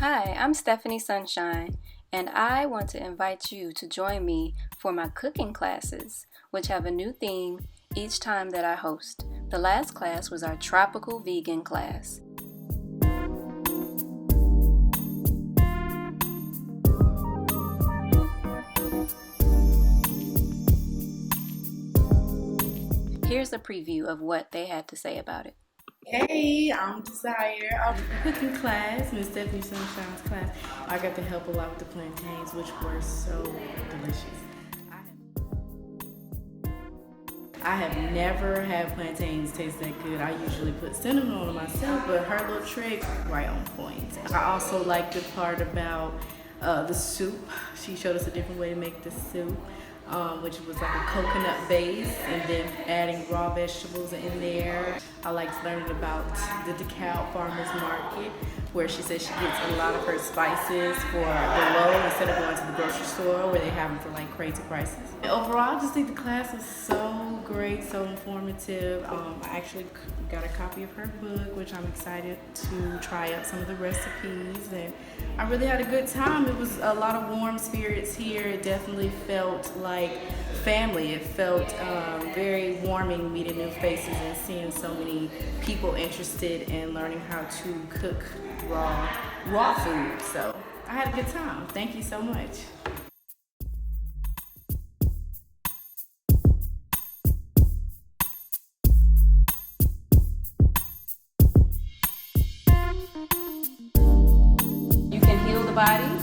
Hi, I'm Stephanie Sunshine, and I want to invite you to join me for my cooking classes, which have a new theme each time that I host. The last class was our tropical vegan class. Here's a preview of what they had to say about it. Hey, I'm Desire. I'm cooking class, Miss Stephanie Sunshine's class. I got to help a lot with the plantains, which were so delicious. I have never had plantains taste that good. I usually put cinnamon on them myself, but her little trick, right on point. I also like the part about the soup. She showed us a different way to make the soup. Which was like a coconut base and then adding raw vegetables in there. I liked learning about the DeKalb Farmers Market, where she said she gets a lot of her spices for the low instead of going to the grocery store where they have them for like crazy prices. And overall, I just think the class was so great, so informative. I actually got a copy of her book, which I'm excited to try out some of the recipes, and I really had a good time. It was a lot of warm spirits here. It definitely felt like family. It felt very warming meeting new faces and seeing so many people interested in learning how to cook raw food. So I had a good time. Thank you so much. You can heal the body